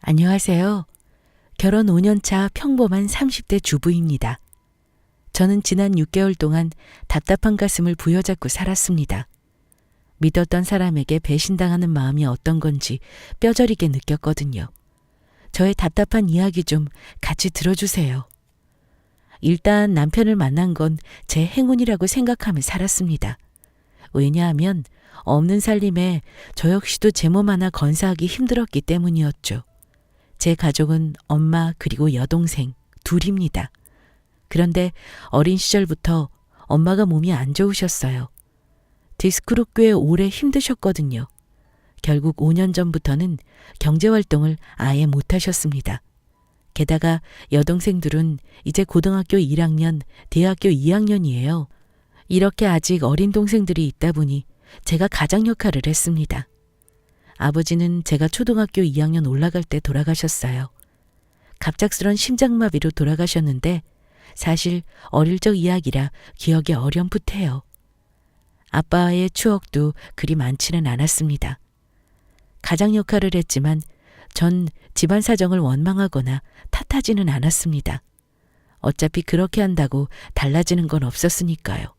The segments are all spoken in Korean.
안녕하세요. 결혼 5년차 평범한 30대 주부입니다. 저는 지난 6개월 동안 답답한 가슴을 부여잡고 살았습니다. 믿었던 사람에게 배신당하는 마음이 어떤 건지 뼈저리게 느꼈거든요. 저의 답답한 이야기 좀 같이 들어주세요. 일단 남편을 만난 건 제 행운이라고 생각하며 살았습니다. 왜냐하면 없는 살림에 저 역시도 제 몸 하나 건사하기 힘들었기 때문이었죠. 제 가족은 엄마 그리고 여동생 둘입니다. 그런데 어린 시절부터 엄마가 몸이 안 좋으셨어요. 디스크로 꽤 오래 힘드셨거든요. 결국 5년 전부터는 경제활동을 아예 못하셨습니다. 게다가 여동생들은 이제 고등학교 1학년, 대학교 2학년이에요. 이렇게 아직 어린 동생들이 있다 보니 제가 가장 역할을 했습니다. 아버지는 제가 초등학교 2학년 올라갈 때 돌아가셨어요. 갑작스런 심장마비로 돌아가셨는데 사실 어릴 적 이야기라 기억이 어렴풋해요. 아빠와의 추억도 그리 많지는 않았습니다. 가장 역할을 했지만 전 집안 사정을 원망하거나 탓하지는 않았습니다. 어차피 그렇게 한다고 달라지는 건 없었으니까요.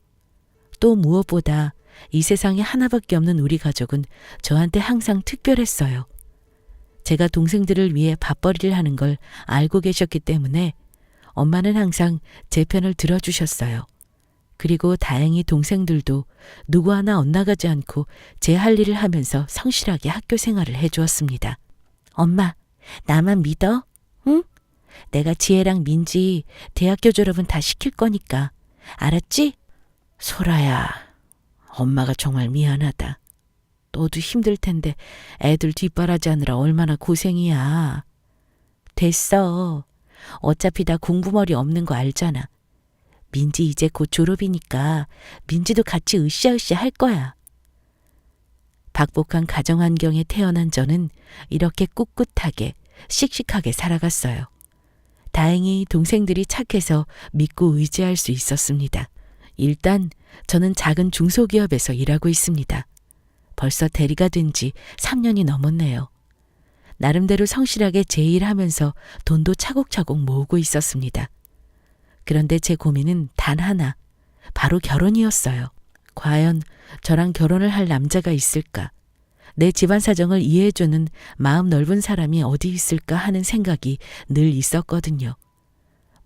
또 무엇보다 이 세상에 하나밖에 없는 우리 가족은 저한테 항상 특별했어요. 제가 동생들을 위해 밥벌이를 하는 걸 알고 계셨기 때문에 엄마는 항상 제 편을 들어주셨어요. 그리고 다행히 동생들도 누구 하나 엇나가지 않고 제 할 일을 하면서 성실하게 학교 생활을 해주었습니다. 엄마, 나만 믿어? 응? 내가 지혜랑 민지 대학교 졸업은 다 시킬 거니까. 알았지? 소라야, 엄마가 정말 미안하다. 너도 힘들 텐데 애들 뒷바라지하느라 얼마나 고생이야. 됐어. 어차피 다 공부머리 없는 거 알잖아. 민지 이제 곧 졸업이니까 민지도 같이 으쌰으쌰 할 거야. 박복한 가정환경에 태어난 저는 이렇게 꿋꿋하게 씩씩하게 살아갔어요. 다행히 동생들이 착해서 믿고 의지할 수 있었습니다. 일단 저는 작은 중소기업에서 일하고 있습니다. 벌써 대리가 된 지 3년이 넘었네요. 나름대로 성실하게 제 일하면서 돈도 차곡차곡 모으고 있었습니다. 그런데 제 고민은 단 하나, 바로 결혼이었어요. 과연 저랑 결혼을 할 남자가 있을까? 내 집안 사정을 이해해주는 마음 넓은 사람이 어디 있을까 하는 생각이 늘 있었거든요.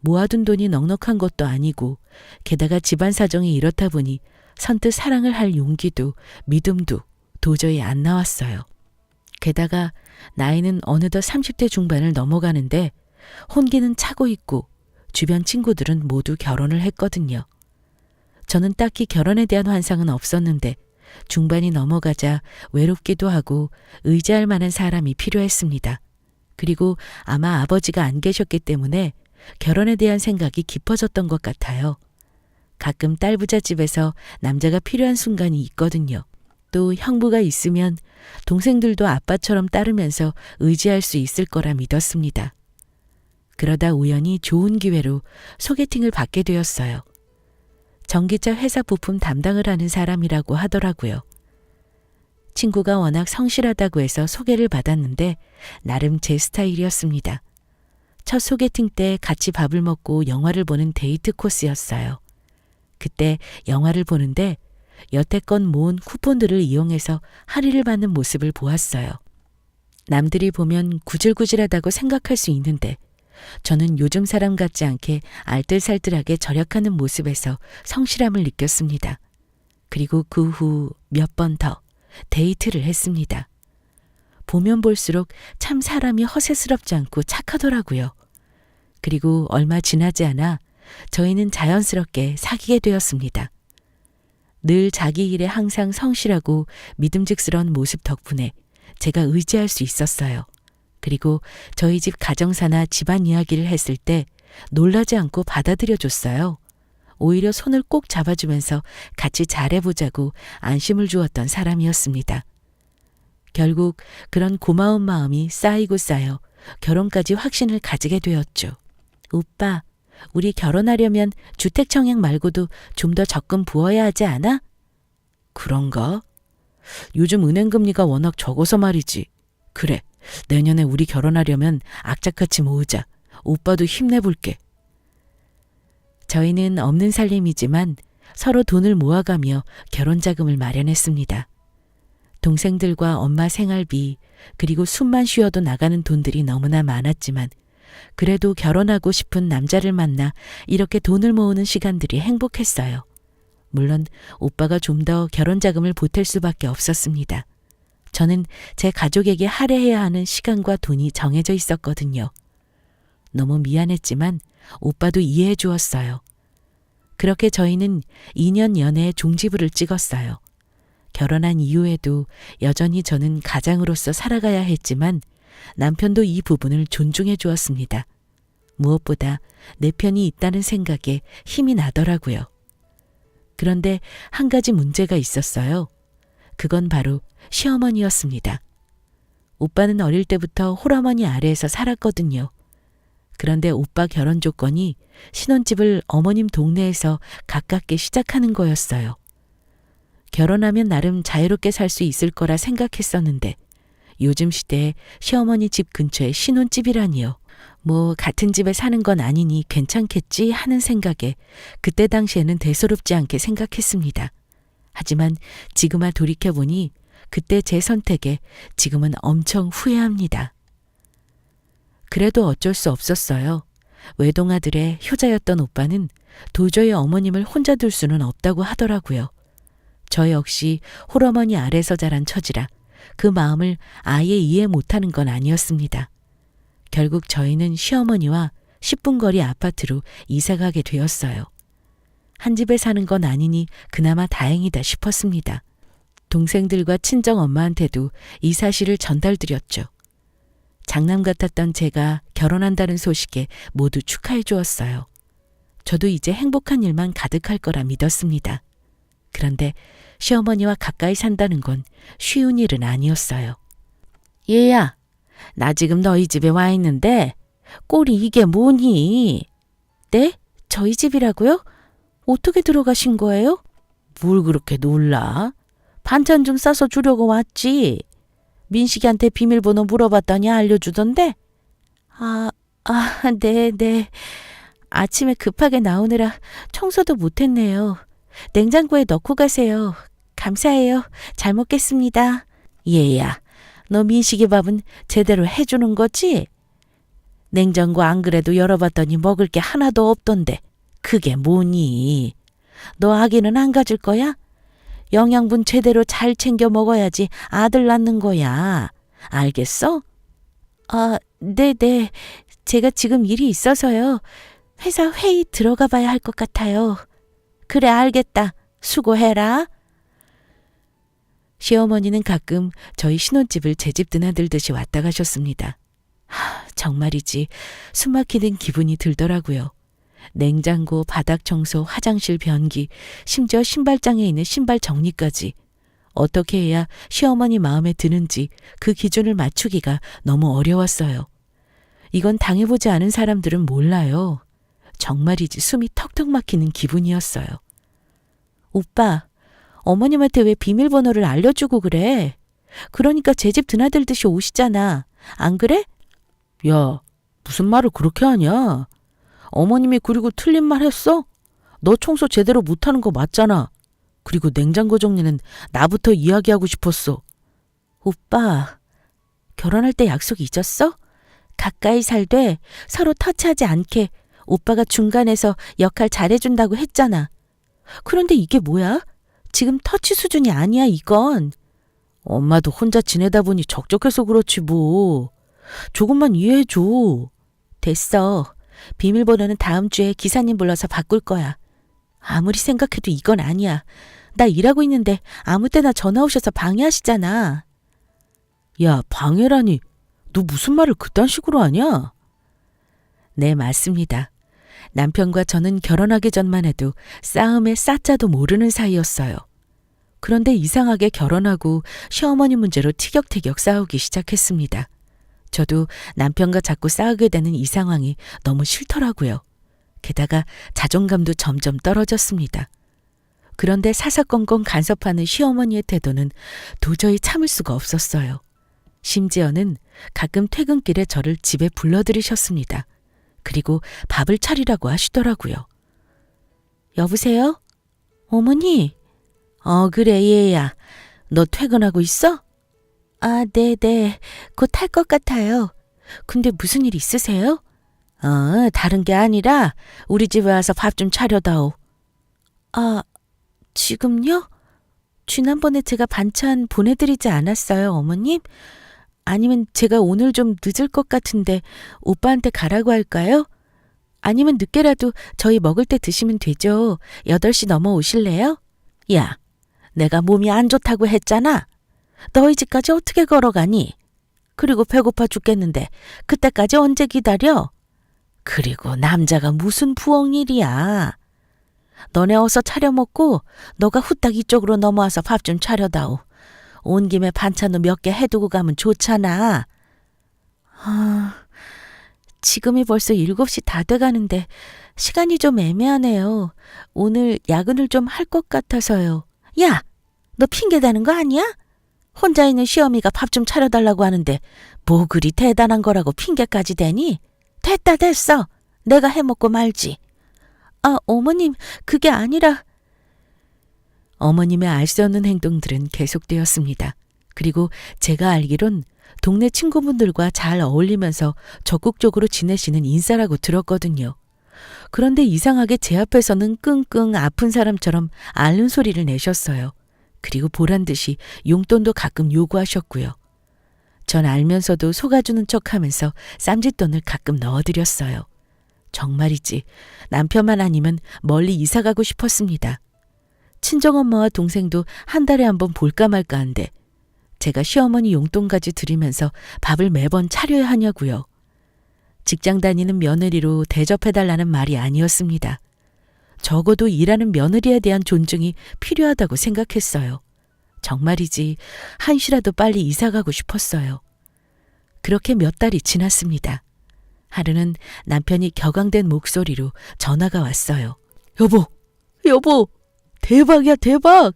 모아둔 돈이 넉넉한 것도 아니고 게다가 집안 사정이 이렇다 보니 선뜻 사랑을 할 용기도 믿음도 도저히 안 나왔어요. 게다가 나이는 어느덧 30대 중반을 넘어가는데 혼기는 차고 있고 주변 친구들은 모두 결혼을 했거든요. 저는 딱히 결혼에 대한 환상은 없었는데 중반이 넘어가자 외롭기도 하고 의지할 만한 사람이 필요했습니다. 그리고 아마 아버지가 안 계셨기 때문에 결혼에 대한 생각이 깊어졌던 것 같아요. 가끔 딸부자 집에서 남자가 필요한 순간이 있거든요. 또 형부가 있으면 동생들도 아빠처럼 따르면서 의지할 수 있을 거라 믿었습니다. 그러다 우연히 좋은 기회로 소개팅을 받게 되었어요. 전기차 회사 부품 담당을 하는 사람이라고 하더라고요. 친구가 워낙 성실하다고 해서 소개를 받았는데 나름 제 스타일이었습니다. 첫 소개팅 때 같이 밥을 먹고 영화를 보는 데이트 코스였어요. 그때 영화를 보는데 여태껏 모은 쿠폰들을 이용해서 할인을 받는 모습을 보았어요. 남들이 보면 구질구질하다고 생각할 수 있는데 저는 요즘 사람 같지 않게 알뜰살뜰하게 절약하는 모습에서 성실함을 느꼈습니다. 그리고 그 후 몇 번 더 데이트를 했습니다. 보면 볼수록 참 사람이 허세스럽지 않고 착하더라고요. 그리고 얼마 지나지 않아 저희는 자연스럽게 사귀게 되었습니다. 늘 자기 일에 항상 성실하고 믿음직스러운 모습 덕분에 제가 의지할 수 있었어요. 그리고 저희 집 가정사나 집안 이야기를 했을 때 놀라지 않고 받아들여줬어요. 오히려 손을 꼭 잡아주면서 같이 잘해보자고 안심을 주었던 사람이었습니다. 결국 그런 고마운 마음이 쌓이고 쌓여 결혼까지 확신을 가지게 되었죠. 오빠, 우리 결혼하려면 주택 청약 말고도 좀 더 적금 부어야 하지 않아? 그런가? 요즘 은행 금리가 워낙 적어서 말이지. 그래, 내년에 우리 결혼하려면 악착같이 모으자. 오빠도 힘내볼게. 저희는 없는 살림이지만 서로 돈을 모아가며 결혼 자금을 마련했습니다. 동생들과 엄마 생활비, 그리고 숨만 쉬어도 나가는 돈들이 너무나 많았지만 그래도 결혼하고 싶은 남자를 만나 이렇게 돈을 모으는 시간들이 행복했어요. 물론 오빠가 좀 더 결혼 자금을 보탤 수밖에 없었습니다. 저는 제 가족에게 할애해야 하는 시간과 돈이 정해져 있었거든요. 너무 미안했지만 오빠도 이해해 주었어요. 그렇게 저희는 2년 연애의 종지부를 찍었어요. 결혼한 이후에도 여전히 저는 가장으로서 살아가야 했지만 남편도 이 부분을 존중해 주었습니다. 무엇보다 내 편이 있다는 생각에 힘이 나더라고요. 그런데 한 가지 문제가 있었어요. 그건 바로 시어머니였습니다. 오빠는 어릴 때부터 홀어머니 아래에서 살았거든요. 그런데 오빠 결혼 조건이 신혼집을 어머님 동네에서 가깝게 시작하는 거였어요. 결혼하면 나름 자유롭게 살 수 있을 거라 생각했었는데 요즘 시대에 시어머니 집 근처에 신혼집이라니요. 뭐 같은 집에 사는 건 아니니 괜찮겠지 하는 생각에 그때 당시에는 대수롭지 않게 생각했습니다. 하지만 지금아 돌이켜보니 그때 제 선택에 지금은 엄청 후회합니다. 그래도 어쩔 수 없었어요. 외동아들의 효자였던 오빠는 도저히 어머님을 혼자 둘 수는 없다고 하더라고요. 저 역시 홀어머니 아래서 자란 처지라 그 마음을 아예 이해 못하는 건 아니었습니다. 결국 저희는 시어머니와 10분 거리 아파트로 이사가게 되었어요. 한 집에 사는 건 아니니 그나마 다행이다 싶었습니다. 동생들과 친정 엄마한테도 이 사실을 전달드렸죠. 장남 같았던 제가 결혼한다는 소식에 모두 축하해 주었어요. 저도 이제 행복한 일만 가득할 거라 믿었습니다. 그런데 시어머니와 가까이 산다는 건 쉬운 일은 아니었어요. 얘야, 나 지금 너희 집에 와 있는데 꼴이 이게 뭐니? 네? 저희 집이라고요? 어떻게 들어가신 거예요? 뭘 그렇게 놀라? 반찬 좀 싸서 주려고 왔지. 민식이한테 비밀번호 물어봤더니 알려주던데? 네. 아침에 급하게 나오느라 청소도 못했네요. 냉장고에 넣고 가세요. 감사해요. 잘 먹겠습니다. 얘야, 너 민식이 밥은 제대로 해주는 거지? 냉장고 안 그래도 열어봤더니 먹을 게 하나도 없던데 그게 뭐니? 너 아기는 안 가질 거야? 영양분 제대로 잘 챙겨 먹어야지 아들 낳는 거야. 알겠어? 네네. 제가 지금 일이 있어서요. 회사 회의 들어가 봐야 할 것 같아요. 그래, 알겠다. 수고해라. 시어머니는 가끔 저희 신혼집을 제 집 드나들듯이 왔다 가셨습니다. 정말이지 숨막히는 기분이 들더라고요. 냉장고, 바닥 청소, 화장실 변기, 심지어 신발장에 있는 신발 정리까지. 어떻게 해야 시어머니 마음에 드는지 그 기준을 맞추기가 너무 어려웠어요. 이건 당해보지 않은 사람들은 몰라요. 정말이지 숨이 턱턱 막히는 기분이었어요. 오빠, 어머님한테 왜 비밀번호를 알려주고 그래? 그러니까 제 집 드나들듯이 오시잖아. 안 그래? 야, 무슨 말을 그렇게 하냐? 어머님이 그리고 틀린 말 했어? 너 청소 제대로 못하는 거 맞잖아. 그리고 냉장고 정리는 나부터 이야기하고 싶었어. 오빠, 결혼할 때 약속 잊었어? 가까이 살되 서로 터치하지 않게 오빠가 중간에서 역할 잘해준다고 했잖아. 그런데 이게 뭐야? 지금 터치 수준이 아니야, 이건. 엄마도 혼자 지내다 보니 적적해서 그렇지 뭐. 조금만 이해해줘. 됐어. 비밀번호는 다음 주에 기사님 불러서 바꿀 거야. 아무리 생각해도 이건 아니야. 나 일하고 있는데 아무 때나 전화 오셔서 방해하시잖아. 야, 방해라니. 너 무슨 말을 그딴 식으로 하냐? 네, 맞습니다. 남편과 저는 결혼하기 전만 해도 싸움에 싸자도 모르는 사이였어요. 그런데 이상하게 결혼하고 시어머니 문제로 티격태격 싸우기 시작했습니다. 저도 남편과 자꾸 싸우게 되는 이 상황이 너무 싫더라고요. 게다가 자존감도 점점 떨어졌습니다. 그런데 사사건건 간섭하는 시어머니의 태도는 도저히 참을 수가 없었어요. 심지어는 가끔 퇴근길에 저를 집에 불러들이셨습니다. 그리고 밥을 차리라고 하시더라고요. 여보세요? 어머니? 그래, 얘야. 너 퇴근하고 있어? 아, 네네. 곧 탈 것 같아요. 근데 무슨 일 있으세요? 다른 게 아니라 우리 집에 와서 밥 좀 차려다오. 아, 지금요? 지난번에 제가 반찬 보내드리지 않았어요, 어머님? 아니면 제가 오늘 좀 늦을 것 같은데 오빠한테 가라고 할까요? 아니면 늦게라도 저희 먹을 때 드시면 되죠. 8시 넘어오실래요? 야, 내가 몸이 안 좋다고 했잖아. 너희 집까지 어떻게 걸어가니? 그리고 배고파 죽겠는데 그때까지 언제 기다려? 그리고 남자가 무슨 부엌일이야. 너네 어서 차려 먹고 너가 후딱 이쪽으로 넘어와서 밥 좀 차려다오. 온 김에 반찬도 몇 개 해두고 가면 좋잖아. 지금이 벌써 7시 다 돼가는데 시간이 좀 애매하네요. 오늘 야근을 좀 할 것 같아서요. 야, 너 핑계 대는 거 아니야? 혼자 있는 시어미가 밥 좀 차려달라고 하는데 뭐 그리 대단한 거라고 핑계까지 대니? 됐어. 내가 해먹고 말지. 어머님, 그게 아니라... 어머님의 알 수 없는 행동들은 계속되었습니다. 그리고 제가 알기론 동네 친구분들과 잘 어울리면서 적극적으로 지내시는 인싸라고 들었거든요. 그런데 이상하게 제 앞에서는 끙끙 아픈 사람처럼 앓는 소리를 내셨어요. 그리고 보란듯이 용돈도 가끔 요구하셨고요. 전 알면서도 속아주는 척하면서 쌈짓돈을 가끔 넣어드렸어요. 정말이지 남편만 아니면 멀리 이사가고 싶었습니다. 친정엄마와 동생도 한 달에 한 번 볼까 말까 한데 제가 시어머니 용돈까지 드리면서 밥을 매번 차려야 하냐고요. 직장 다니는 며느리로 대접해달라는 말이 아니었습니다. 적어도 일하는 며느리에 대한 존중이 필요하다고 생각했어요. 정말이지 한시라도 빨리 이사가고 싶었어요. 그렇게 몇 달이 지났습니다. 하루는 남편이 격앙된 목소리로 전화가 왔어요. 여보, 대박이야, 대박!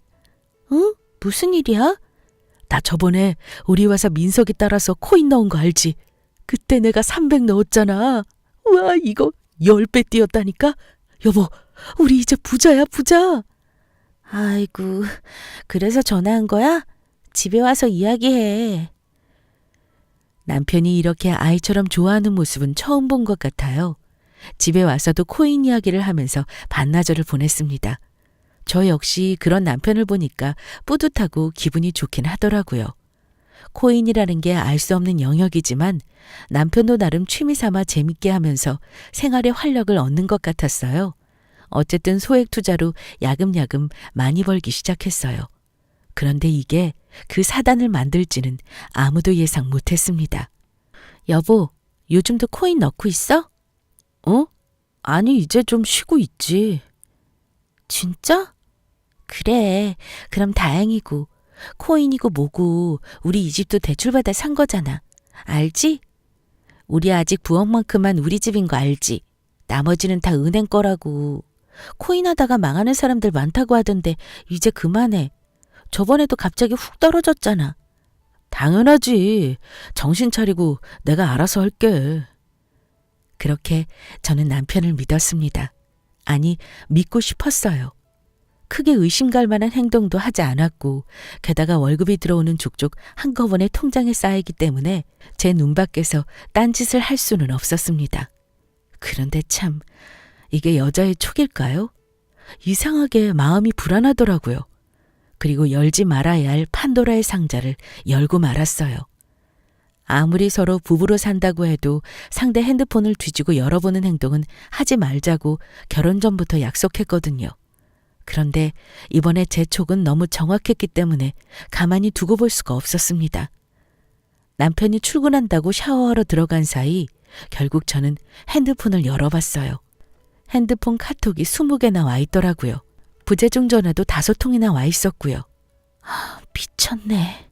응? 무슨 일이야? 나 저번에 우리 와서 민석이 따라서 코인 넣은 거 알지? 그때 내가 300 넣었잖아. 와, 이거 10배 뛰었다니까? 여보, 우리 이제 부자야, 부자. 아이고, 그래서 전화한 거야? 집에 와서 이야기해. 남편이 이렇게 아이처럼 좋아하는 모습은 처음 본 것 같아요. 집에 와서도 코인 이야기를 하면서 반나절을 보냈습니다. 저 역시 그런 남편을 보니까 뿌듯하고 기분이 좋긴 하더라고요. 코인이라는 게 알 수 없는 영역이지만 남편도 나름 취미 삼아 재밌게 하면서 생활에 활력을 얻는 것 같았어요. 어쨌든 소액 투자로 야금야금 많이 벌기 시작했어요. 그런데 이게 그 사단을 만들지는 아무도 예상 못했습니다. 여보, 요즘도 코인 넣고 있어? 아니, 이제 좀 쉬고 있지. 진짜? 그래, 그럼 다행이고. 코인이고 뭐고 우리 이 집도 대출받아 산 거잖아. 알지? 우리 아직 부엌만큼만 우리 집인 거 알지? 나머지는 다 은행 거라고. 코인 하다가 망하는 사람들 많다고 하던데 이제 그만해. 저번에도 갑자기 훅 떨어졌잖아. 당연하지. 정신 차리고 내가 알아서 할게. 그렇게 저는 남편을 믿었습니다. 아니, 믿고 싶었어요. 크게 의심갈 만한 행동도 하지 않았고 게다가 월급이 들어오는 족족 한꺼번에 통장에 쌓이기 때문에 제 눈밖에서 딴짓을 할 수는 없었습니다. 그런데 참, 이게 여자의 촉일까요? 이상하게 마음이 불안하더라고요. 그리고 열지 말아야 할 판도라의 상자를 열고 말았어요. 아무리 서로 부부로 산다고 해도 상대 핸드폰을 뒤지고 열어보는 행동은 하지 말자고 결혼 전부터 약속했거든요. 그런데 이번에 제 촉은 너무 정확했기 때문에 가만히 두고 볼 수가 없었습니다. 남편이 출근한다고 샤워하러 들어간 사이 결국 저는 핸드폰을 열어봤어요. 핸드폰 카톡이 20개나 와 있더라고요. 부재중 전화도 5통이나 와 있었고요. 미쳤네.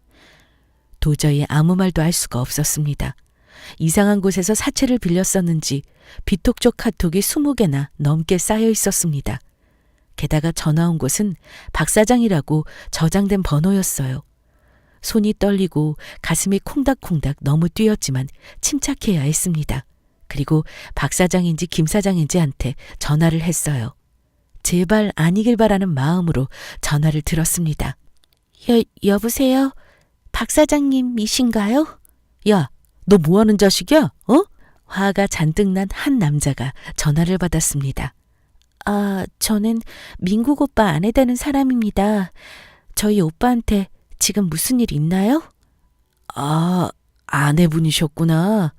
도저히 아무 말도 할 수가 없었습니다. 이상한 곳에서 사채를 빌렸었는지 비톡족 카톡이 20개나 넘게 쌓여 있었습니다. 게다가 전화 온 곳은 박 사장이라고 저장된 번호였어요. 손이 떨리고 가슴이 콩닥콩닥 너무 뛰었지만 침착해야 했습니다. 그리고 박 사장인지 김 사장인지한테 전화를 했어요. 제발 아니길 바라는 마음으로 전화를 들었습니다. 여보세요? 박 사장님이신가요? 야, 너 뭐하는 자식이야? 어? 화가 잔뜩 난 한 남자가 전화를 받았습니다. 저는 민국 오빠 아내 되는 사람입니다. 저희 오빠한테 지금 무슨 일 있나요? 아내분이셨구나.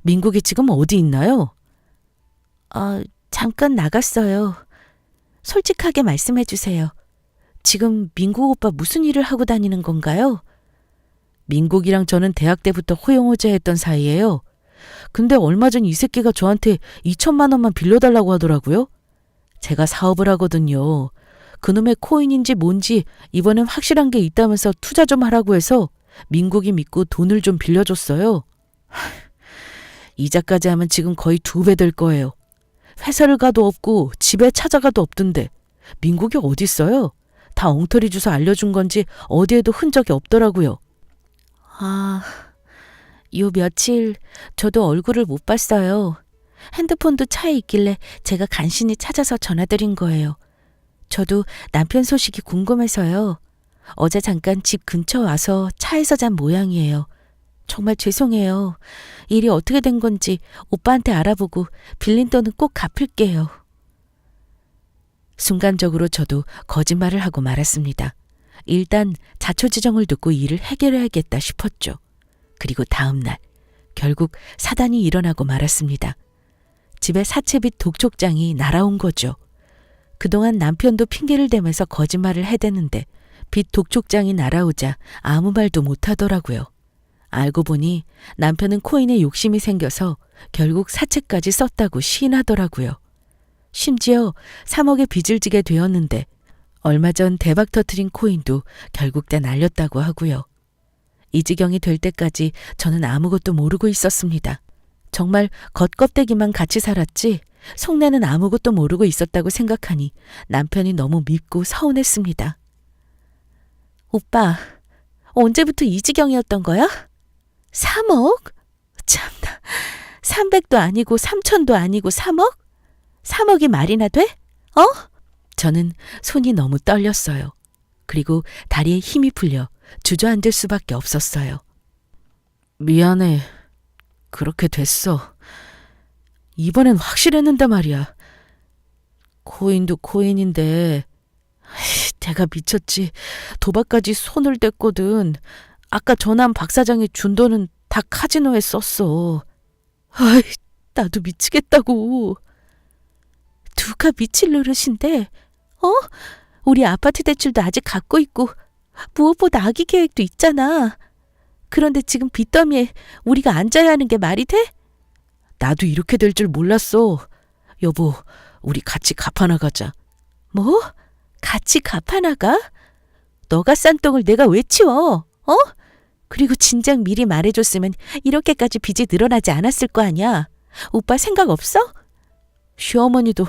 민국이 지금 어디 있나요? 잠깐 나갔어요. 솔직하게 말씀해 주세요. 지금 민국 오빠 무슨 일을 하고 다니는 건가요? 민국이랑 저는 대학 때부터 호영호제했던 사이예요. 근데 얼마 전 이 새끼가 저한테 2천만 원만 빌려달라고 하더라고요. 제가 사업을 하거든요. 그놈의 코인인지 뭔지 이번엔 확실한 게 있다면서 투자 좀 하라고 해서 민국이 믿고 돈을 좀 빌려줬어요. 이자까지 하면 지금 거의 2배 될 거예요. 회사를 가도 없고 집에 찾아가도 없던데 민국이 어디 있어요? 다 엉터리 주소 알려준 건지 어디에도 흔적이 없더라고요. 요 며칠 저도 얼굴을 못 봤어요. 핸드폰도 차에 있길래 제가 간신히 찾아서 전화드린 거예요. 저도 남편 소식이 궁금해서요. 어제 잠깐 집 근처 와서 차에서 잔 모양이에요. 정말 죄송해요. 일이 어떻게 된 건지 오빠한테 알아보고 빌린 돈은 꼭 갚을게요. 순간적으로 저도 거짓말을 하고 말았습니다. 일단 자초지종을 듣고 일을 해결해야겠다 싶었죠. 그리고 다음 날 결국 사단이 일어나고 말았습니다. 집에 사채빚 독촉장이 날아온 거죠. 그동안 남편도 핑계를 대면서 거짓말을 해댔는데 빚 독촉장이 날아오자 아무 말도 못하더라고요. 알고 보니 남편은 코인에 욕심이 생겨서 결국 사채까지 썼다고 시인하더라고요. 심지어 3억의 빚을 지게 되었는데 얼마 전 대박 터트린 코인도 결국 다 날렸다고 하고요. 이 지경이 될 때까지 저는 아무것도 모르고 있었습니다. 정말 겉껍데기만 같이 살았지 속내는 아무것도 모르고 있었다고 생각하니 남편이 너무 밉고 서운했습니다. 오빠, 언제부터 이 지경이었던 거야? 3억? 참나, 300도 아니고 3천도 아니고 3억? 3억이 말이나 돼? 저는 손이 너무 떨렸어요. 그리고 다리에 힘이 풀려 주저앉을 수밖에 없었어요. 미안해. 그렇게 됐어. 이번엔 확실했는데 말이야. 코인도 코인인데 내가 미쳤지. 도박까지 손을 댔거든. 아까 전화한 박 사장이 준 돈은 다 카지노에 썼어. 나도 미치겠다고. 누가 미칠 노릇인데? 우리 아파트 대출도 아직 갖고 있고 무엇보다 아기 계획도 있잖아. 그런데 지금 빚더미에 우리가 앉아야 하는 게 말이 돼? 나도 이렇게 될 줄 몰랐어. 여보, 우리 같이 갚아나가자. 뭐? 같이 갚아나가? 너가 싼 똥을 내가 왜 치워? 그리고 진작 미리 말해줬으면 이렇게까지 빚이 늘어나지 않았을 거 아니야. 오빠 생각 없어? 시어머니도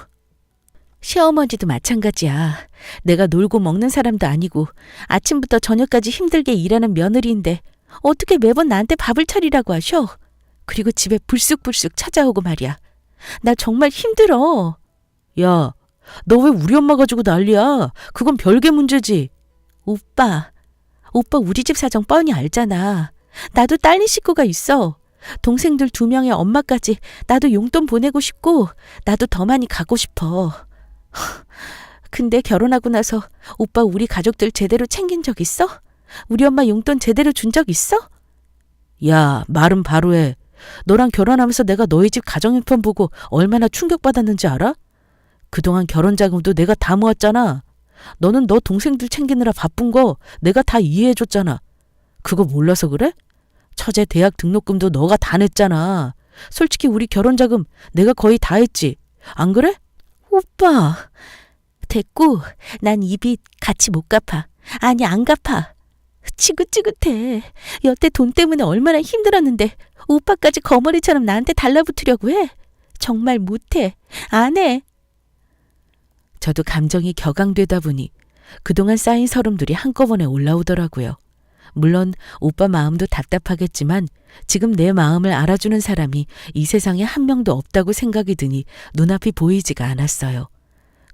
마찬가지야. 내가 놀고 먹는 사람도 아니고 아침부터 저녁까지 힘들게 일하는 며느리인데 어떻게 매번 나한테 밥을 차리라고 하셔? 그리고 집에 불쑥불쑥 찾아오고 말이야. 나 정말 힘들어. 야, 너 왜 우리 엄마 가지고 난리야? 그건 별개 문제지. 오빠 우리 집 사정 뻔히 알잖아. 나도 딸린 식구가 있어. 동생들 2명의 엄마까지 나도 용돈 보내고 싶고 나도 더 많이 가고 싶어. 근데 결혼하고 나서 오빠 우리 가족들 제대로 챙긴 적 있어? 우리 엄마 용돈 제대로 준 적 있어? 야, 말은 바로 해. 너랑 결혼하면서 내가 너희 집 가정형편 보고 얼마나 충격받았는지 알아? 그동안 결혼 자금도 내가 다 모았잖아. 너는 너 동생들 챙기느라 바쁜 거 내가 다 이해해줬잖아. 그거 몰라서 그래? 처제 대학 등록금도 너가 다 냈잖아. 솔직히 우리 결혼 자금 내가 거의 다 했지. 안 그래? 오빠, 됐고 난 이 빚 같이 못 갚아. 아니 안 갚아. 지긋지긋해. 여태 돈 때문에 얼마나 힘들었는데 오빠까지 거머리처럼 나한테 달라붙으려고 해. 정말 못해. 안 해. 저도 감정이 격앙되다 보니 그동안 쌓인 서름들이 한꺼번에 올라오더라고요. 물론 오빠 마음도 답답하겠지만 지금 내 마음을 알아주는 사람이 이 세상에 한 명도 없다고 생각이 드니 눈앞이 보이지가 않았어요.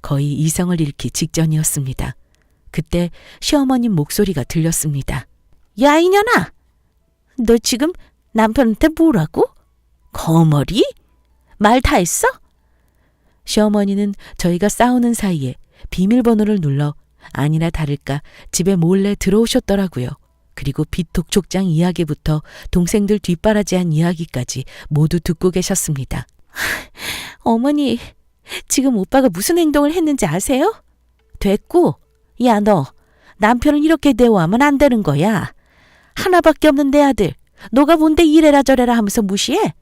거의 이성을 잃기 직전이었습니다. 그때 시어머님 목소리가 들렸습니다. 야, 이년아! 너 지금 남편한테 뭐라고? 거머리? 말 다 했어? 시어머니는 저희가 싸우는 사이에 비밀번호를 눌러 아니나 다를까 집에 몰래 들어오셨더라고요. 그리고 빚 독촉장 이야기부터 동생들 뒷바라지한 이야기까지 모두 듣고 계셨습니다. 어머니, 지금 오빠가 무슨 행동을 했는지 아세요? 됐고, 야, 너 남편을 이렇게 대우하면 안 되는 거야. 하나밖에 없는 내 아들, 너가 뭔데 이래라 저래라 하면서 무시해?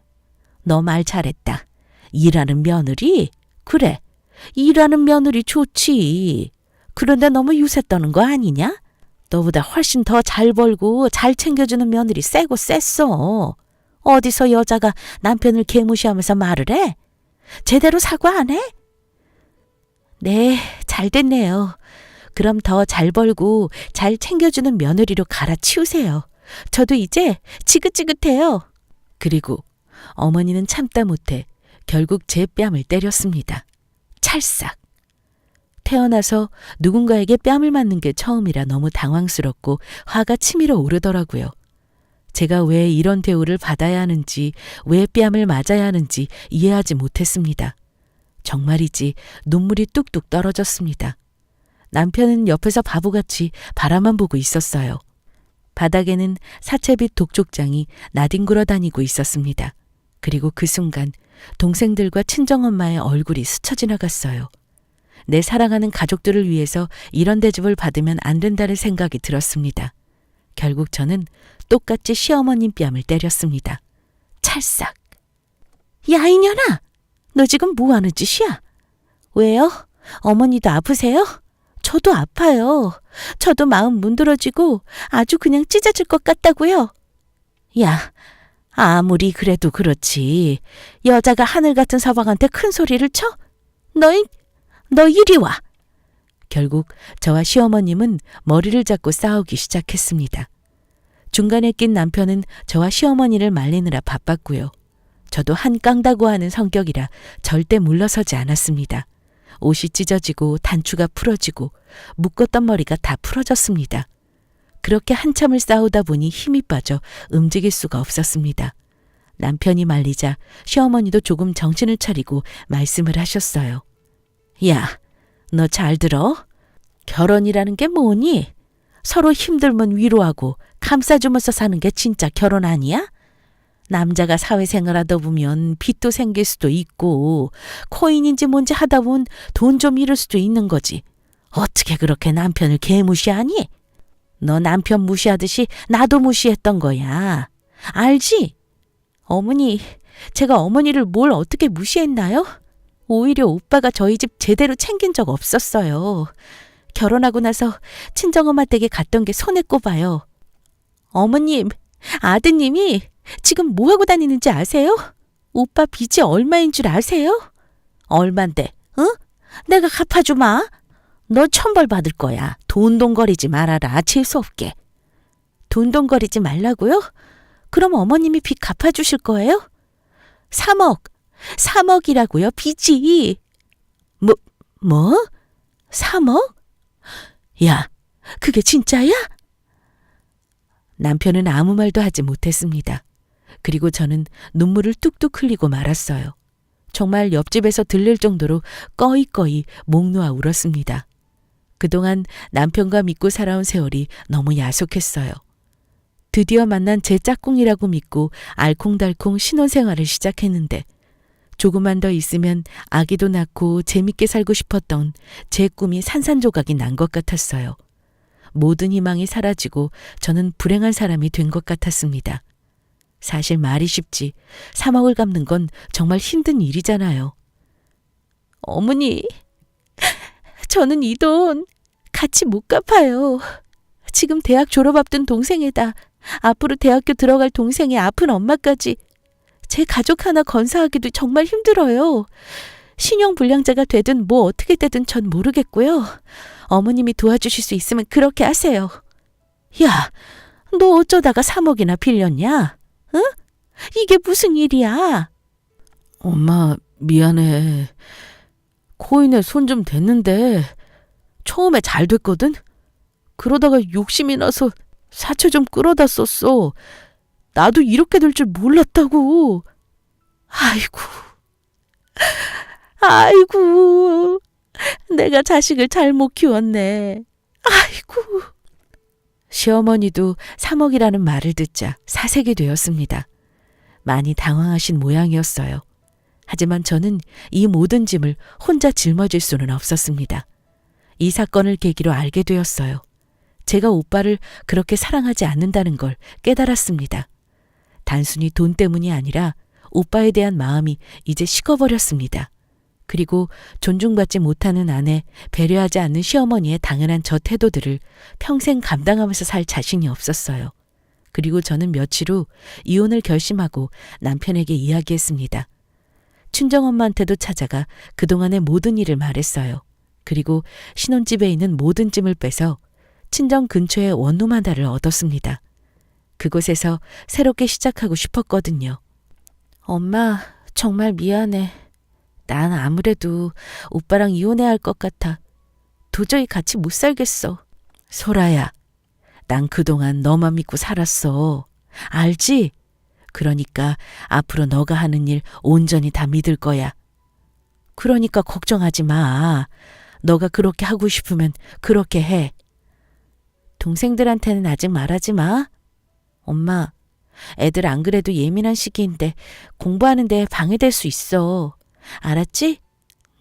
너 말 잘했다. 일하는 며느리? 그래, 일하는 며느리 좋지. 그런데 너무 유세 떠는 거 아니냐? 너보다 훨씬 더 잘 벌고 잘 챙겨주는 며느리 세고 셌어. 어디서 여자가 남편을 개무시하면서 말을 해? 제대로 사과 안 해? 네, 잘 됐네요. 그럼 더 잘 벌고 잘 챙겨주는 며느리로 갈아치우세요. 저도 이제 지긋지긋해요. 그리고 어머니는 참다 못해 결국 제 뺨을 때렸습니다. 찰싹. 태어나서 누군가에게 뺨을 맞는 게 처음이라 너무 당황스럽고 화가 치밀어 오르더라고요. 제가 왜 이런 대우를 받아야 하는지, 왜 뺨을 맞아야 하는지 이해하지 못했습니다. 정말이지 눈물이 뚝뚝 떨어졌습니다. 남편은 옆에서 바보같이 바라만 보고 있었어요. 바닥에는 사채빚 독촉장이 나뒹굴어 다니고 있었습니다. 그리고 그 순간 동생들과 친정엄마의 얼굴이 스쳐 지나갔어요. 내 사랑하는 가족들을 위해서 이런 대접을 받으면 안 된다는 생각이 들었습니다. 결국 저는 똑같이 시어머님 뺨을 때렸습니다. 찰싹. 야, 이년아! 너 지금 뭐 하는 짓이야? 왜요? 어머니도 아프세요? 저도 아파요. 저도 마음 문드러지고 아주 그냥 찢어질 것 같다고요. 야, 아무리 그래도 그렇지. 여자가 하늘 같은 서방한테 큰 소리를 쳐? 너 이리 와. 결국 저와 시어머님은 머리를 잡고 싸우기 시작했습니다. 중간에 낀 남편은 저와 시어머니를 말리느라 바빴고요. 저도 한깡다고 하는 성격이라 절대 물러서지 않았습니다. 옷이 찢어지고 단추가 풀어지고 묶었던 머리가 다 풀어졌습니다. 그렇게 한참을 싸우다 보니 힘이 빠져 움직일 수가 없었습니다. 남편이 말리자 시어머니도 조금 정신을 차리고 말씀을 하셨어요. 야, 너 잘 들어? 결혼이라는 게 뭐니? 서로 힘들면 위로하고 감싸주면서 사는 게 진짜 결혼 아니야? 남자가 사회생활 하다 보면 빚도 생길 수도 있고 코인인지 뭔지 하다 보면 돈 좀 잃을 수도 있는 거지. 어떻게 그렇게 남편을 개무시하니? 너 남편 무시하듯이 나도 무시했던 거야. 알지? 어머니, 제가 어머니를 뭘 어떻게 무시했나요? 오히려 오빠가 저희 집 제대로 챙긴 적 없었어요. 결혼하고 나서 친정엄마 댁에 갔던 게 손에 꼽아요. 어머님, 아드님이 지금 뭐하고 다니는지 아세요? 오빠 빚이 얼마인 줄 아세요? 얼만데, 응? 내가 갚아주마. 너 천벌 받을 거야. 돈돈거리지 말아라, 재수없게. 돈돈거리지 말라고요? 그럼 어머님이 빚 갚아주실 거예요? 3억이라고요, 빚이. 뭐? 3억? 야, 그게 진짜야? 남편은 아무 말도 하지 못했습니다. 그리고 저는 눈물을 뚝뚝 흘리고 말았어요. 정말 옆집에서 들릴 정도로 꺼이꺼이 목 놓아 울었습니다. 그동안 남편과 믿고 살아온 세월이 너무 야속했어요. 드디어 만난 제 짝꿍이라고 믿고 알콩달콩 신혼생활을 시작했는데 조금만 더 있으면 아기도 낳고 재밌게 살고 싶었던 제 꿈이 산산조각이 난 것 같았어요. 모든 희망이 사라지고 저는 불행한 사람이 된 것 같았습니다. 사실 말이 쉽지 3억을 갚는 건 정말 힘든 일이잖아요. 어머니, 저는 이 돈 같이 못 갚아요. 지금 대학 졸업 앞둔 동생에다 앞으로 대학교 들어갈 동생의 아픈 엄마까지 제 가족 하나 건사하기도 정말 힘들어요. 신용불량자가 되든 뭐 어떻게 되든 전 모르겠고요. 어머님이 도와주실 수 있으면 그렇게 하세요. 야, 너 어쩌다가 3억이나 빌렸냐? 응? 이게 무슨 일이야? 엄마, 미안해. 코인에 손 좀 댔는데 처음에 잘 됐거든? 그러다가 욕심이 나서 사채 좀 끌어다 썼어. 나도 이렇게 될 줄 몰랐다고. 아이고. 아이고. 내가 자식을 잘못 키웠네. 아이고. 시어머니도 3억이라는 말을 듣자 사색이 되었습니다. 많이 당황하신 모양이었어요. 하지만 저는 이 모든 짐을 혼자 짊어질 수는 없었습니다. 이 사건을 계기로 알게 되었어요. 제가 오빠를 그렇게 사랑하지 않는다는 걸 깨달았습니다. 단순히 돈 때문이 아니라 오빠에 대한 마음이 이제 식어버렸습니다. 그리고 존중받지 못하는 아내, 배려하지 않는 시어머니의 당연한 저 태도들을 평생 감당하면서 살 자신이 없었어요. 그리고 저는 며칠 후 이혼을 결심하고 남편에게 이야기했습니다. 친정엄마한테도 찾아가 그동안의 모든 일을 말했어요. 그리고 신혼집에 있는 모든 짐을 빼서 친정 근처의 원룸 하나를 얻었습니다. 그곳에서 새롭게 시작하고 싶었거든요. 엄마, 정말 미안해. 난 아무래도 오빠랑 이혼해야 할 것 같아. 도저히 같이 못 살겠어. 소라야, 난 그동안 너만 믿고 살았어. 알지? 그러니까 앞으로 너가 하는 일 온전히 다 믿을 거야. 그러니까 걱정하지 마. 너가 그렇게 하고 싶으면 그렇게 해. 동생들한테는 아직 말하지 마. 엄마, 애들 안 그래도 예민한 시기인데 공부하는 데 방해될 수 있어. 알았지?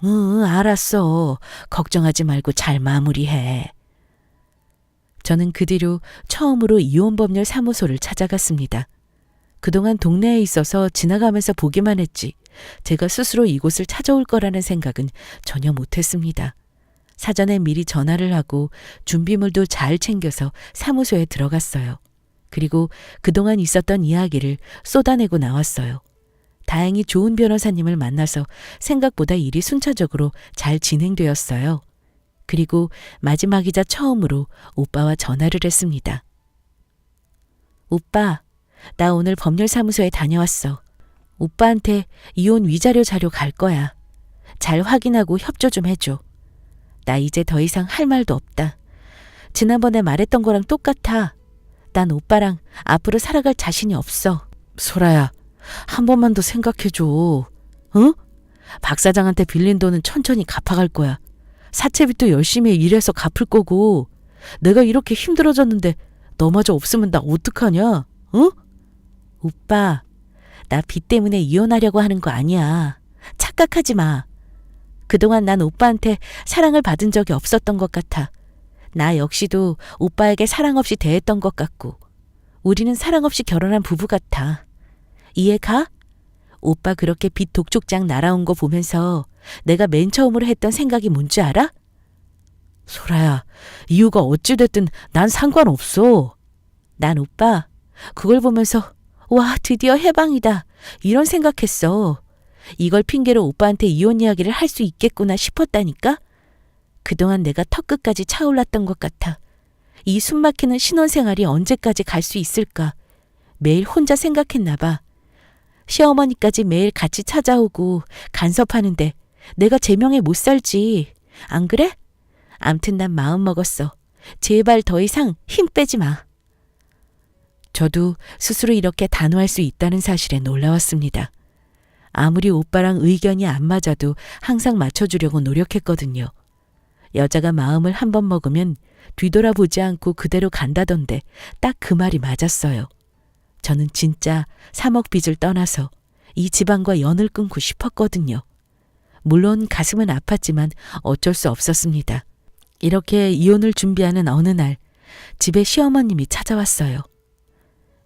응, 알았어. 걱정하지 말고 잘 마무리해. 저는 그 뒤로 처음으로 이혼법률 사무소를 찾아갔습니다. 그동안 동네에 있어서 지나가면서 보기만 했지 제가 스스로 이곳을 찾아올 거라는 생각은 전혀 못했습니다. 사전에 미리 전화를 하고 준비물도 잘 챙겨서 사무소에 들어갔어요. 그리고 그동안 있었던 이야기를 쏟아내고 나왔어요. 다행히 좋은 변호사님을 만나서 생각보다 일이 순차적으로 잘 진행되었어요. 그리고 마지막이자 처음으로 오빠와 전화를 했습니다. 오빠, 나 오늘 법률사무소에 다녀왔어. 오빠한테 이혼 위자료 자료 갈 거야. 잘 확인하고 협조 좀 해줘. 나 이제 더 이상 할 말도 없다. 지난번에 말했던 거랑 똑같아. 난 오빠랑 앞으로 살아갈 자신이 없어. 소라야, 한 번만 더 생각해줘. 응? 박 사장한테 빌린 돈은 천천히 갚아갈 거야. 사채빚도 열심히 일해서 갚을 거고. 내가 이렇게 힘들어졌는데 너마저 없으면 나 어떡하냐? 응? 오빠, 나 빚 때문에 이혼하려고 하는 거 아니야. 착각하지 마. 그동안 난 오빠한테 사랑을 받은 적이 없었던 것 같아. 나 역시도 오빠에게 사랑 없이 대했던 것 같고. 우리는 사랑 없이 결혼한 부부 같아. 이해 가? 오빠 그렇게 빚 독촉장 날아온 거 보면서 내가 맨 처음으로 했던 생각이 뭔지 알아? 소라야, 이유가 어찌됐든 난 상관없어. 난 오빠 그걸 보면서 와, 드디어 해방이다. 이런 생각했어. 이걸 핑계로 오빠한테 이혼 이야기를 할 수 있겠구나 싶었다니까? 그동안 내가 턱끝까지 차올랐던 것 같아. 이 숨막히는 신혼생활이 언제까지 갈 수 있을까? 매일 혼자 생각했나 봐. 시어머니까지 매일 같이 찾아오고 간섭하는데 내가 제명에 못 살지. 안 그래? 암튼 난 마음 먹었어. 제발 더 이상 힘 빼지 마. 저도 스스로 이렇게 단호할 수 있다는 사실에 놀라웠습니다. 아무리 오빠랑 의견이 안 맞아도 항상 맞춰주려고 노력했거든요. 여자가 마음을 한 번 먹으면 뒤돌아보지 않고 그대로 간다던데 딱 그 말이 맞았어요. 저는 진짜 3억 빚을 떠나서 이 집안과 연을 끊고 싶었거든요. 물론 가슴은 아팠지만 어쩔 수 없었습니다. 이렇게 이혼을 준비하는 어느 날 집에 시어머님이 찾아왔어요.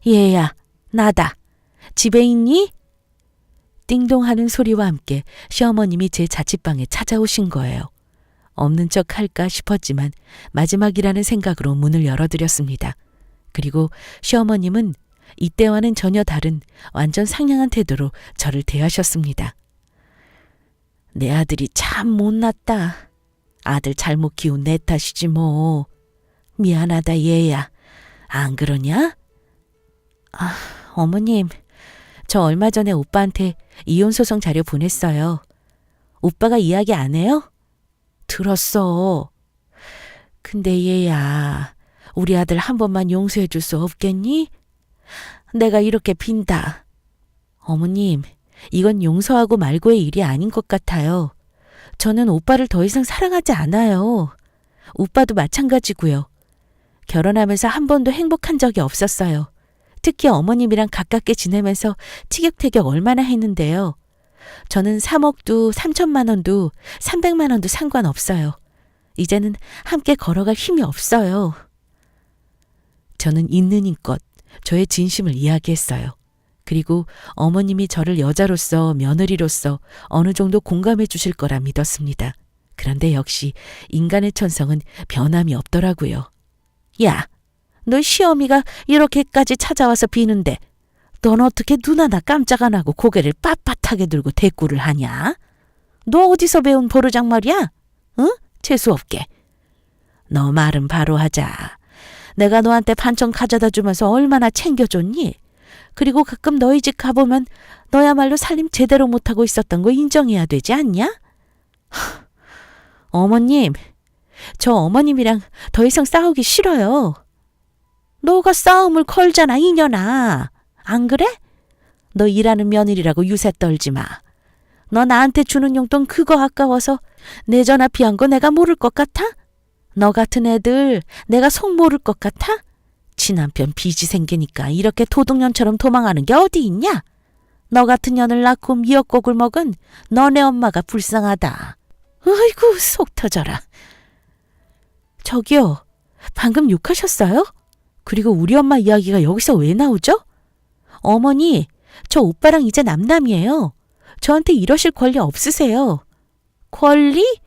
얘야, 나다. 집에 있니? 띵동하는 소리와 함께 시어머님이 제 자취방에 찾아오신 거예요. 없는 척 할까 싶었지만 마지막이라는 생각으로 문을 열어드렸습니다. 그리고 시어머님은 이때와는 전혀 다른 완전 상냥한 태도로 저를 대하셨습니다. 내 아들이 참 못났다. 아들 잘못 키운 내 탓이지 뭐. 미안하다 얘야. 안 그러냐? 어머님, 저 얼마 전에 오빠한테 이혼소송 자료 보냈어요. 오빠가 이야기 안 해요? 들었어. 근데 얘야, 우리 아들 한 번만 용서해 줄 수 없겠니? 내가 이렇게 빈다. 어머님, 이건 용서하고 말고의 일이 아닌 것 같아요. 저는 오빠를 더 이상 사랑하지 않아요. 오빠도 마찬가지고요. 결혼하면서 한 번도 행복한 적이 없었어요. 특히 어머님이랑 가깝게 지내면서 티격태격 얼마나 했는데요. 저는 3억도 3천만 원도 300만 원도 상관없어요. 이제는 함께 걸어갈 힘이 없어요. 저는 있는 힘껏 저의 진심을 이야기했어요. 그리고 어머님이 저를 여자로서 며느리로서 어느 정도 공감해 주실 거라 믿었습니다. 그런데 역시 인간의 천성은 변함이 없더라고요. 야, 너 시어미가 이렇게까지 찾아와서 비는데 넌 어떻게 눈 하나 깜짝 안 하고 고개를 빳빳하게 들고 대꾸를 하냐? 너 어디서 배운 버르장말이야? 응? 재수없게. 너 말은 바로 하자. 내가 너한테 반찬 가져다 주면서 얼마나 챙겨줬니? 그리고 가끔 너희 집 가보면 너야말로 살림 제대로 못하고 있었던 거 인정해야 되지 않냐? 어머님, 저 어머님이랑 더 이상 싸우기 싫어요. 너가 싸움을 걸잖아, 이년아. 안 그래? 너 일하는 며느리라고 유세 떨지 마. 너 나한테 주는 용돈 그거 아까워서 내 전화 피한 거 내가 모를 것 같아? 너 같은 애들 내가 속 모를 것 같아? 지 남편 빚이 생기니까 이렇게 도둑년처럼 도망하는 게 어디 있냐? 너 같은 년을 낳고 미역국을 먹은 너네 엄마가 불쌍하다. 아이고 속 터져라. 저기요, 방금 욕하셨어요? 그리고 우리 엄마 이야기가 여기서 왜 나오죠? 어머니, 저 오빠랑 이제 남남이에요. 저한테 이러실 권리 없으세요. 권리?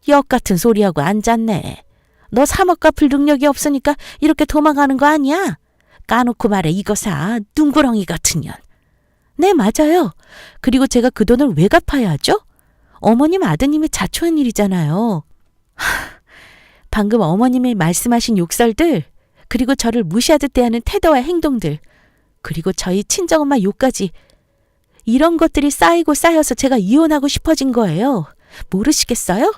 역 같은 소리하고 앉았네. 너 3억 갚을 능력이 없으니까 이렇게 도망가는 거 아니야? 까놓고 말해 이거사, 둥구렁이 같은 년. 네, 맞아요. 그리고 제가 그 돈을 왜 갚아야 하죠? 어머님 아드님이 자초한 일이잖아요. 방금 어머님이 말씀하신 욕설들, 그리고 저를 무시하듯 대하는 태도와 행동들, 그리고 저희 친정엄마 욕까지, 이런 것들이 쌓이고 쌓여서 제가 이혼하고 싶어진 거예요. 모르시겠어요?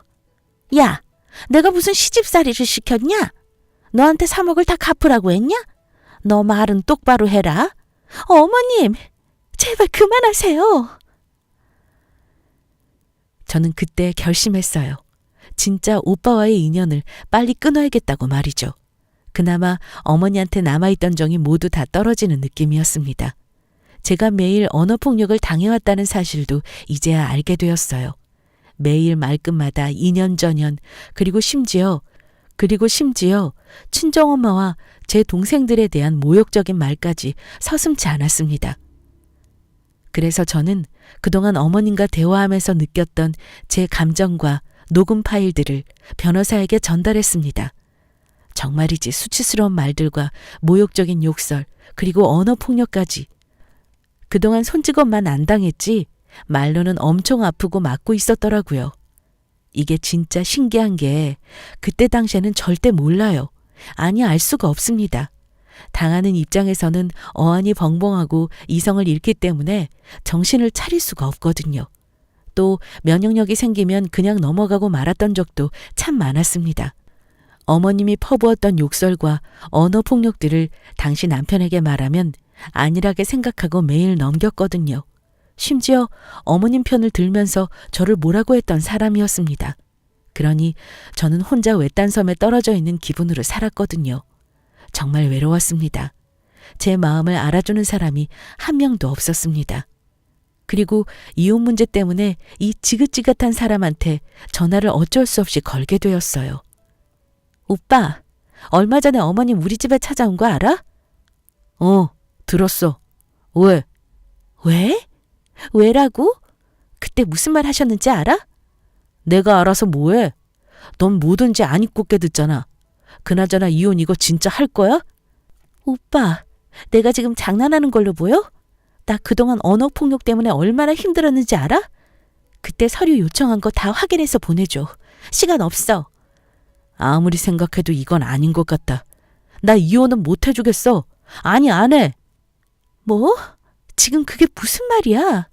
야, 내가 무슨 시집살이를 시켰냐? 너한테 3억을 다 갚으라고 했냐? 너 말은 똑바로 해라. 어머님, 제발 그만하세요. 저는 그때 결심했어요. 진짜 오빠와의 인연을 빨리 끊어야겠다고 말이죠. 그나마 어머니한테 남아있던 정이 모두 다 떨어지는 느낌이었습니다. 제가 매일 언어폭력을 당해왔다는 사실도 이제야 알게 되었어요. 매일 말끝마다 2년 전년, 그리고 심지어 친정엄마와 제 동생들에 대한 모욕적인 말까지 서슴지 않았습니다. 그래서 저는 그동안 어머님과 대화하면서 느꼈던 제 감정과 녹음 파일들을 변호사에게 전달했습니다. 정말이지 수치스러운 말들과 모욕적인 욕설, 그리고 언어폭력까지. 그동안 손찌검만 안 당했지 말로는 엄청 아프고 맞고 있었더라고요. 이게 진짜 신기한 게 그때 당시에는 절대 몰라요. 아니, 알 수가 없습니다. 당하는 입장에서는 어안이 벙벙하고 이성을 잃기 때문에 정신을 차릴 수가 없거든요. 또 면역력이 생기면 그냥 넘어가고 말았던 적도 참 많았습니다. 어머님이 퍼부었던 욕설과 언어 폭력들을 당시 남편에게 말하면 안일하게 생각하고 매일 넘겼거든요. 심지어 어머님 편을 들면서 저를 뭐라고 했던 사람이었습니다. 그러니 저는 혼자 외딴 섬에 떨어져 있는 기분으로 살았거든요. 정말 외로웠습니다. 제 마음을 알아주는 사람이 한 명도 없었습니다. 그리고 이혼 문제 때문에 이 지긋지긋한 사람한테 전화를 어쩔 수 없이 걸게 되었어요. 오빠, 얼마 전에 어머님 우리 집에 찾아온 거 알아? 들었어. 왜? 왜? 왜라고? 그때 무슨 말 하셨는지 알아? 내가 알아서 뭐해? 넌 뭐든지 안 입고 듣잖아. 그나저나 이혼 이거 진짜 할 거야? 오빠, 내가 지금 장난하는 걸로 보여? 나 그동안 언어폭력 때문에 얼마나 힘들었는지 알아? 그때 서류 요청한 거 다 확인해서 보내줘. 시간 없어. 아무리 생각해도 이건 아닌 것 같다. 나 이혼은 못 해주겠어. 아니, 안 해. 뭐? 지금 그게 무슨 말이야?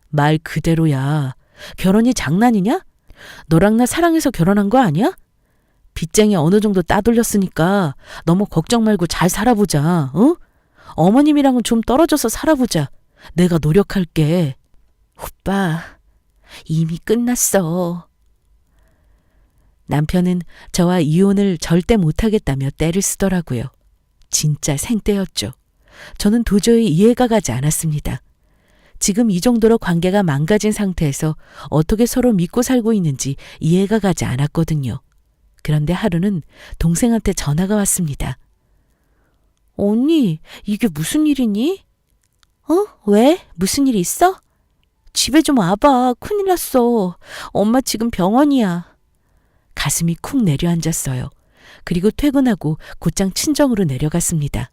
말 그대로야. 결혼이 장난이냐? 너랑 나 사랑해서 결혼한 거 아니야? 빚쟁이 어느 정도 따돌렸으니까 너무 걱정 말고 잘 살아보자. 어? 어머님이랑은 좀 떨어져서 살아보자. 내가 노력할게. 오빠, 이미 끝났어. 남편은 저와 이혼을 절대 못하겠다며 떼를 쓰더라고요. 진짜 생떼였죠. 저는 도저히 이해가 가지 않았습니다. 지금 이 정도로 관계가 망가진 상태에서 어떻게 서로 믿고 살고 있는지 이해가 가지 않았거든요. 그런데 하루는 동생한테 전화가 왔습니다. 언니, 이게 무슨 일이니? 왜? 무슨 일 있어? 집에 좀 와봐. 큰일 났어. 엄마 지금 병원이야. 가슴이 쿵 내려앉았어요. 그리고 퇴근하고 곧장 친정으로 내려갔습니다.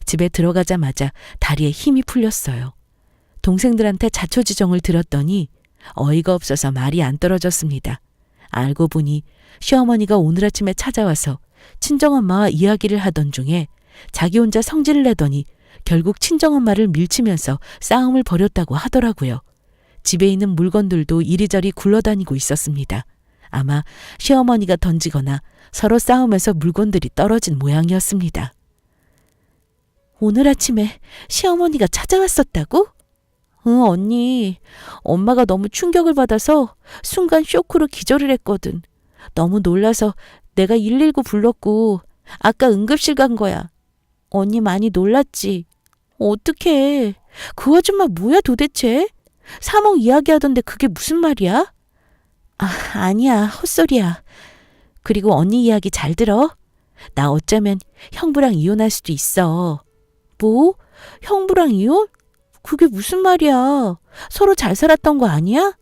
집에 들어가자마자 다리에 힘이 풀렸어요. 동생들한테 자초지종을 들었더니 어이가 없어서 말이 안 떨어졌습니다. 알고 보니 시어머니가 오늘 아침에 찾아와서 친정엄마와 이야기를 하던 중에 자기 혼자 성질을 내더니 결국 친정엄마를 밀치면서 싸움을 벌였다고 하더라고요. 집에 있는 물건들도 이리저리 굴러다니고 있었습니다. 아마 시어머니가 던지거나 서로 싸우면서 물건들이 떨어진 모양이었습니다. 오늘 아침에 시어머니가 찾아왔었다고? 응, 언니. 엄마가 너무 충격을 받아서 순간 쇼크로 기절을 했거든. 너무 놀라서 내가 119 불렀고 아까 응급실 간 거야. 언니 많이 놀랐지? 어떡해. 그 아줌마 뭐야 도대체? 3억 이야기하던데 그게 무슨 말이야? 아니야. 헛소리야. 그리고 언니 이야기 잘 들어. 나 어쩌면 형부랑 이혼할 수도 있어. 뭐? 형부랑 이혼? 그게 무슨 말이야. 서로 잘 살았던 거 아니야?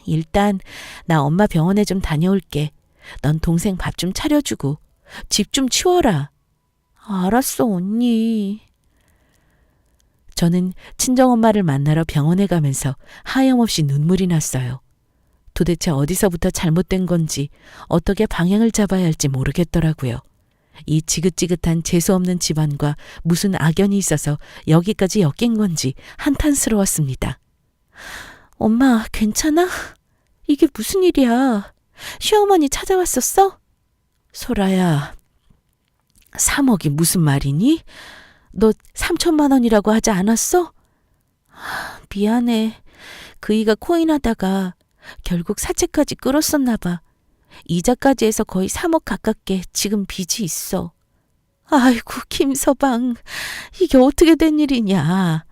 일단 나 엄마 병원에 좀 다녀올게. 넌 동생 밥 좀 차려주고 집 좀 치워라. 알았어, 언니. 저는 친정엄마를 만나러 병원에 가면서 하염없이 눈물이 났어요. 도대체 어디서부터 잘못된 건지 어떻게 방향을 잡아야 할지 모르겠더라고요. 이 지긋지긋한 재수없는 집안과 무슨 악연이 있어서 여기까지 엮인 건지 한탄스러웠습니다. 엄마, 괜찮아? 이게 무슨 일이야? 시어머니 찾아왔었어? 소라야, 3억이 무슨 말이니? 너 3천만 원이라고 하지 않았어? 미안해. 그이가 코인 하다가 결국 사채까지 끌었었나 봐. 이자까지 해서 거의 3억 가깝게 지금 빚이 있어. 아이고, 김서방. 이게 어떻게 된 일이냐.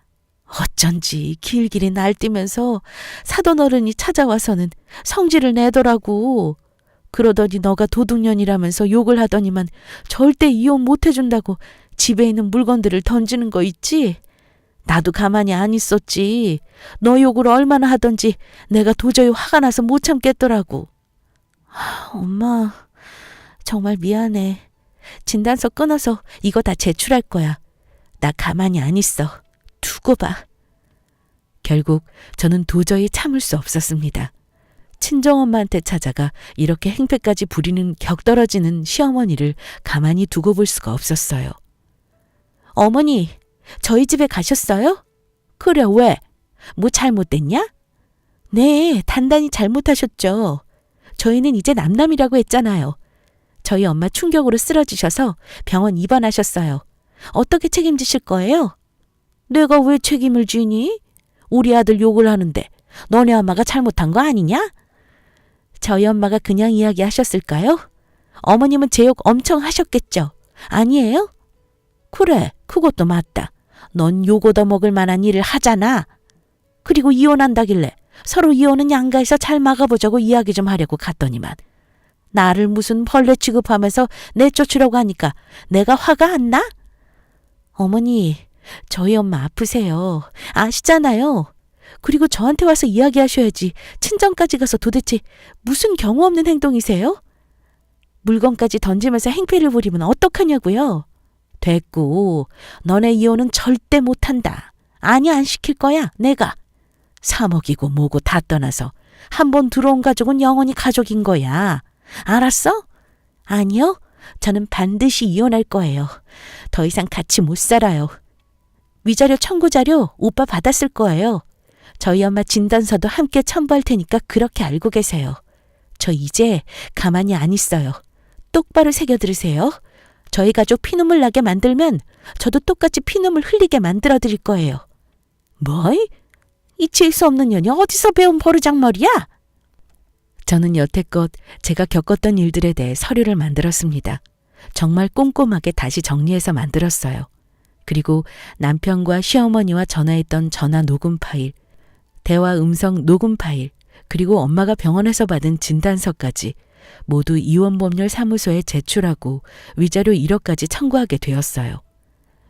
어쩐지 길길이 날뛰면서 사돈 어른이 찾아와서는 성질을 내더라고. 그러더니 너가 도둑년이라면서 욕을 하더니만 절대 이혼 못 해준다고 집에 있는 물건들을 던지는 거 있지? 나도 가만히 안 있었지. 너 욕을 얼마나 하던지 내가 도저히 화가 나서 못 참겠더라고. 엄마, 정말 미안해. 진단서 끊어서 이거 다 제출할 거야. 나 가만히 안 있어. 두고 봐. 결국 저는 도저히 참을 수 없었습니다. 친정엄마한테 찾아가 이렇게 행패까지 부리는 격떨어지는 시어머니를 가만히 두고 볼 수가 없었어요. 어머니, 저희 집에 가셨어요? 그래, 왜? 뭐 잘못됐냐? 네, 단단히 잘못하셨죠. 저희는 이제 남남이라고 했잖아요. 저희 엄마 충격으로 쓰러지셔서 병원 입원하셨어요. 어떻게 책임지실 거예요? 내가 왜 책임을 지니? 우리 아들 욕을 하는데 너네 엄마가 잘못한 거 아니냐? 저희 엄마가 그냥 이야기하셨을까요? 어머님은 제 욕 엄청 하셨겠죠? 아니에요? 그래, 그것도 맞다. 넌 욕 얻어먹을 만한 일을 하잖아. 그리고 이혼한다길래 서로 이혼은 양가에서 잘 막아보자고 이야기 좀 하려고 갔더니만 나를 무슨 벌레 취급하면서 내쫓으려고 하니까 내가 화가 안 나? 어머니, 저희 엄마 아프세요. 아시잖아요. 그리고 저한테 와서 이야기하셔야지. 친정까지 가서 도대체 무슨 경우 없는 행동이세요? 물건까지 던지면서 행패를 부리면 어떡하냐고요? 됐고, 너네 이혼은 절대 못한다. 아니, 안 시킬 거야, 내가. 3억이고 뭐고 다 떠나서 한 번 들어온 가족은 영원히 가족인 거야. 알았어? 아니요. 저는 반드시 이혼할 거예요. 더 이상 같이 못 살아요. 위자료 청구 자료 오빠 받았을 거예요. 저희 엄마 진단서도 함께 첨부할 테니까 그렇게 알고 계세요. 저 이제 가만히 안 있어요. 똑바로 새겨 들으세요. 저희 가족 피눈물 나게 만들면 저도 똑같이 피눈물 흘리게 만들어 드릴 거예요. 뭐? 이 재수 없는 년이 어디서 배운 버르장머리야? 저는 여태껏 제가 겪었던 일들에 대해 서류를 만들었습니다. 정말 꼼꼼하게 다시 정리해서 만들었어요. 그리고 남편과 시어머니와 전화했던 전화 녹음 파일, 대화 음성 녹음 파일, 그리고 엄마가 병원에서 받은 진단서까지 모두 이원법률사무소에 제출하고 위자료 1억까지 청구하게 되었어요.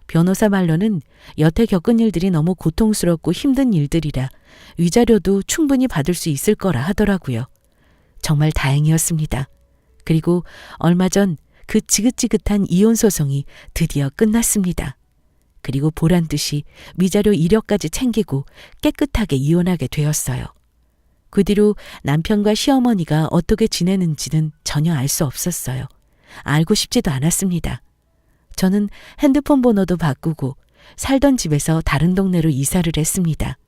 변호사 말로는 여태 겪은 일들이 너무 고통스럽고 힘든 일들이라 위자료도 충분히 받을 수 있을 거라 하더라고요. 정말 다행이었습니다. 그리고 얼마 전 그 지긋지긋한 이혼 소송이 드디어 끝났습니다. 그리고 보란 듯이 위자료 1억까지 챙기고 깨끗하게 이혼하게 되었어요. 그 뒤로 남편과 시어머니가 어떻게 지내는지는 전혀 알 수 없었어요. 알고 싶지도 않았습니다. 저는 핸드폰 번호도 바꾸고 살던 집에서 다른 동네로 이사를 했습니다.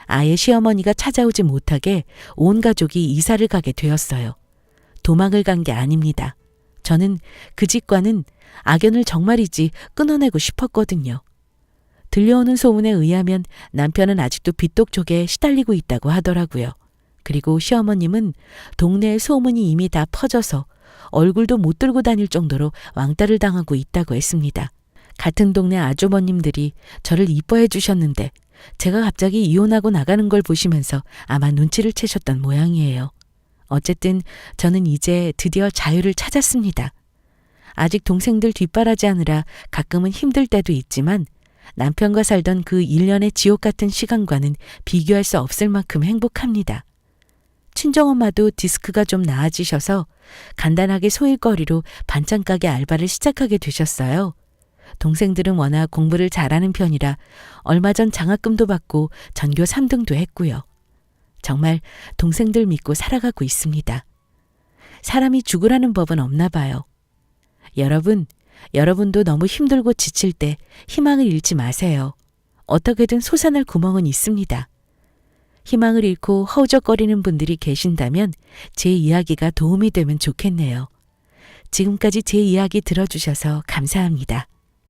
아예 시어머니가 찾아오지 못하게 온 가족이 이사를 가게 되었어요. 도망을 간 게 아닙니다. 저는 그 집과는 악연을 정말이지 끊어내고 싶었거든요. 들려오는 소문에 의하면 남편은 아직도 빚독 쪽에 시달리고 있다고 하더라고요. 그리고 시어머님은 동네에 소문이 이미 다 퍼져서 얼굴도 못 들고 다닐 정도로 왕따를 당하고 있다고 했습니다. 같은 동네 아주버님들이 저를 이뻐해 주셨는데 제가 갑자기 이혼하고 나가는 걸 보시면서 아마 눈치를 채셨던 모양이에요. 어쨌든 저는 이제 드디어 자유를 찾았습니다. 아직 동생들 뒷바라지하느라 가끔은 힘들 때도 있지만 남편과 살던 그 1년의 지옥 같은 시간과는 비교할 수 없을 만큼 행복합니다. 친정엄마도 디스크가 좀 나아지셔서 간단하게 소일거리로 반찬 가게 알바를 시작하게 되셨어요. 동생들은 워낙 공부를 잘하는 편이라 얼마 전 장학금도 받고 전교 3등도 했고요. 정말 동생들 믿고 살아가고 있습니다. 사람이 죽으라는 법은 없나 봐요. 여러분도 너무 힘들고 지칠 때 희망을 잃지 마세요. 어떻게든 솟아날 구멍은 있습니다. 희망을 잃고 허우적거리는 분들이 계신다면 제 이야기가 도움이 되면 좋겠네요. 지금까지 제 이야기 들어주셔서 감사합니다.